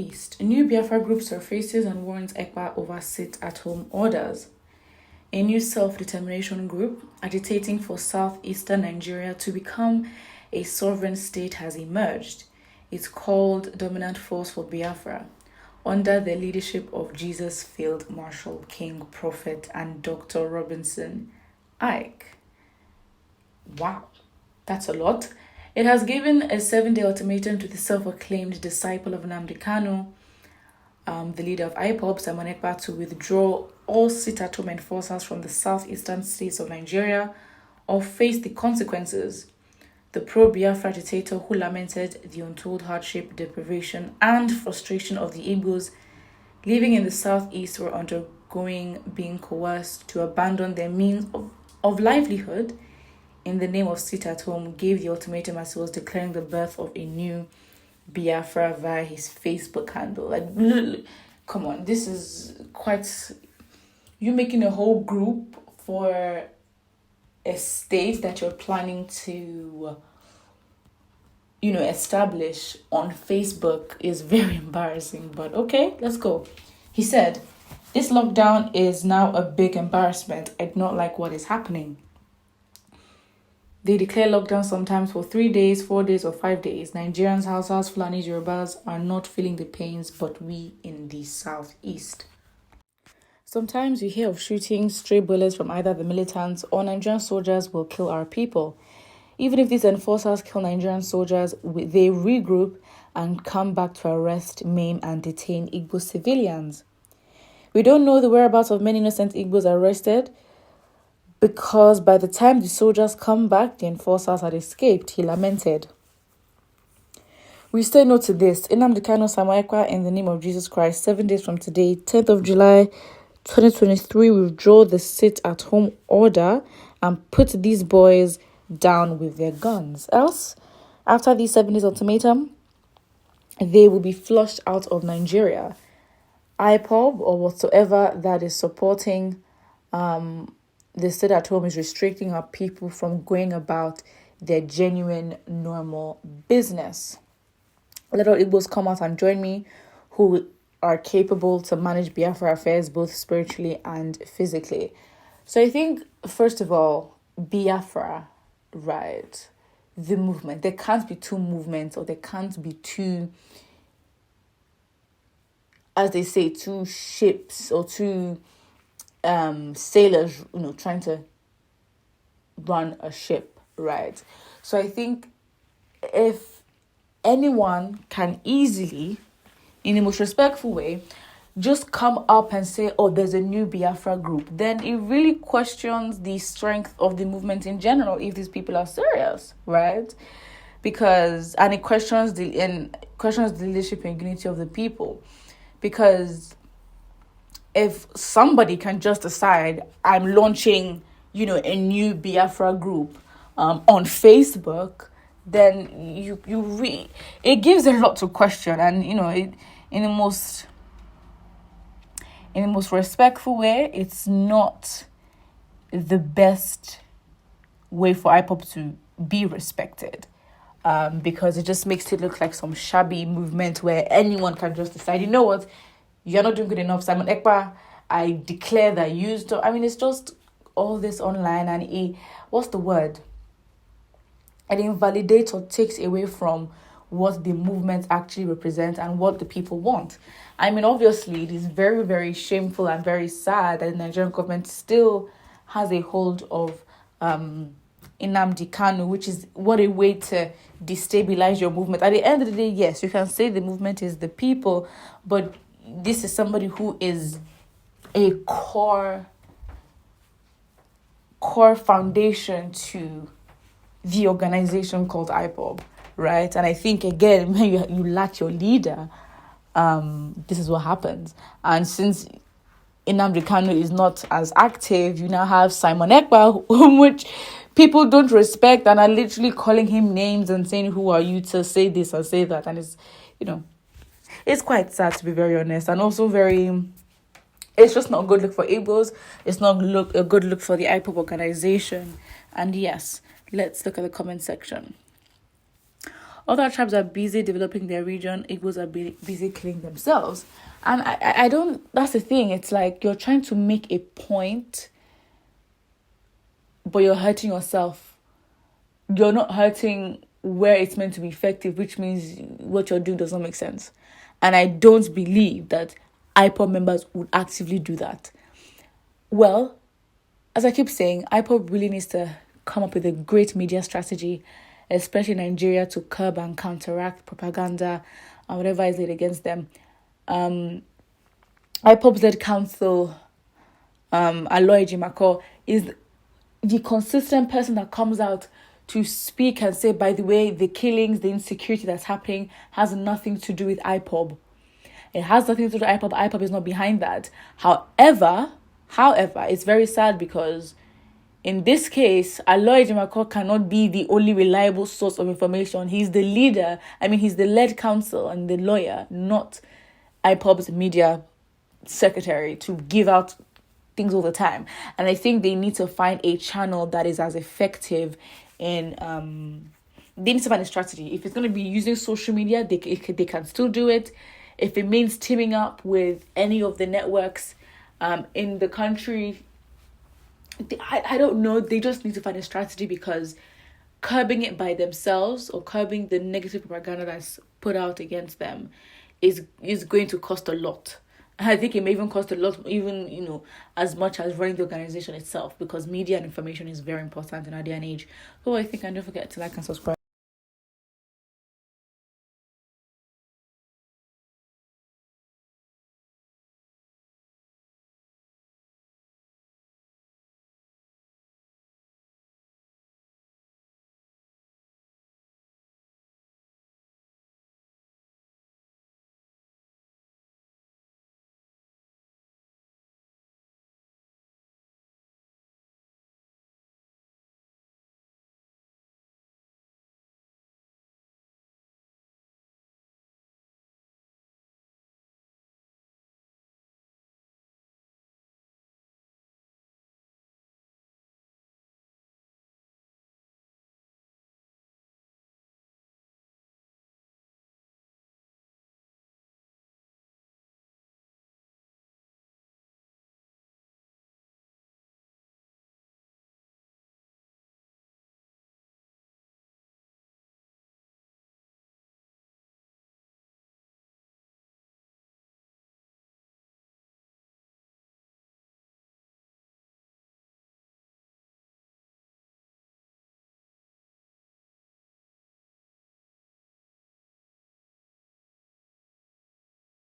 Southeast. A new Biafra group surfaces and warns Ekpa over sit-at-home orders. A new self-determination group agitating for southeastern Nigeria to become a sovereign state has emerged. It's called Dominant Force for Biafra, under the leadership of Jesus Field Marshal King Prophet and Dr. Robinson Ike. Wow, that's a lot. It has given a 7-day ultimatum to the self-acclaimed disciple of Nnamdi Kanu, the leader of IPOB, Simon Ekpa, to withdraw all sit-at-home enforcers from the southeastern states of Nigeria or face the consequences. The pro-Biafra dictator, who lamented the untold hardship, deprivation, and frustration of the Igbos living in the southeast, were undergoing being coerced to abandon their means of livelihood in the name of sit-at-home, gave the ultimatum as he was declaring the birth of a new Biafra via his Facebook handle. Like, come on, this is quite... You making a whole group for a state that you're planning to, establish on Facebook is very embarrassing. But okay, let's go. He said, "This lockdown is now a big embarrassment. I do not like what is happening. They declare lockdown sometimes for 3 days, 4 days, or 5 days. Nigerians, Hausas, Fulanis, Yorubas are not feeling the pains, but we in the southeast. Sometimes you hear of shootings, stray bullets from either the militants or Nigerian soldiers will kill our people. Even if these enforcers kill Nigerian soldiers, they regroup and come back to arrest, maim, and detain Igbo civilians. We don't know the whereabouts of many innocent Igbos arrested, because by the time the soldiers come back, the enforcers had escaped," he lamented. "We say no to this. Nnamdi Kanu Simon Ekpa, in the name of Jesus Christ, 7 days from today, 10th of July, 2023, withdraw the sit-at-home order and put these boys down with their guns. Else, after these 7 days ultimatum, they will be flushed out of Nigeria. IPOB or whatsoever that is supporting the sit-at-home is restricting our people from going about their genuine, normal business. Let all Igbos come out and join me who are capable to manage Biafra affairs both spiritually and physically." So I think, first of all, Biafra, right? The movement. There can't be two movements, or there can't be two, as they say, two ships or two sailors, trying to run a ship, right? So I think if anyone can easily, in the most respectful way, just come up and say, "Oh, there's a new Biafra group," then it really questions the strength of the movement in general, if these people are serious, right? And it questions the leadership and unity of the people. Because if somebody can just decide, "I'm launching, a new Biafra group on Facebook," then it gives a lot to question. And in the most respectful way, it's not the best way for IPOP to be respected, because it just makes it look like some shabby movement where anyone can just decide, "You know what, you're not doing good enough, Simon Ekpa, I declare that you stop." I mean, it's just all this online, and what's the word? It invalidates or takes away from what the movement actually represents and what the people want. I mean, obviously, it is very, very shameful and very sad that the Nigerian government still has a hold of Nnamdi Kanu, which is what a way to destabilize your movement. At the end of the day, yes, you can say the movement is the people, but this is somebody who is a core foundation to the organization called IPOB, right? And I think, again, when you lack your leader, this is what happens. And since Nnamdi Kanu is not as active, you now have Simon Ekpa, which people don't respect and are literally calling him names and saying, "Who are you to say this or say that?" And it's quite sad, to be very honest, and also it's just not a good look for Igbos. It's not a good look for the IPOB organization. And yes, let's look at the comment section. Other tribes are busy developing their region. Igbos are busy killing themselves. And I don't, that's the thing. It's like you're trying to make a point, but you're hurting yourself. You're not hurting where it's meant to be effective, which means what you're doing does not make sense. And I don't believe that IPOB members would actively do that. Well, as I keep saying, IPOB really needs to come up with a great media strategy, especially in Nigeria, to curb and counteract propaganda and whatever is laid against them. IPOB's lead counsel, Aloy Jimako, is the consistent person that comes out to speak and say, by the way, the killings, the insecurity that's happening has nothing to do with IPOB. It has nothing to do with IPOB. IPOB is not behind that. However, it's very sad because in this case, Aloy Jimako cannot be the only reliable source of information. He's the leader. He's the lead counsel and the lawyer, not IPOB's media secretary to give out things all the time. And I think they need to find a channel that is as effective in they need to find a strategy. If it's going to be using social media, they can still do it. If it means teaming up with any of the networks in the country, I don't know. They just need to find a strategy, because curbing it by themselves or curbing the negative propaganda that's put out against them is going to cost a lot. And I think it may even cost a lot, even, as much as running the organization itself, because media and information is very important in our day and age. So I think, and don't forget to like and subscribe.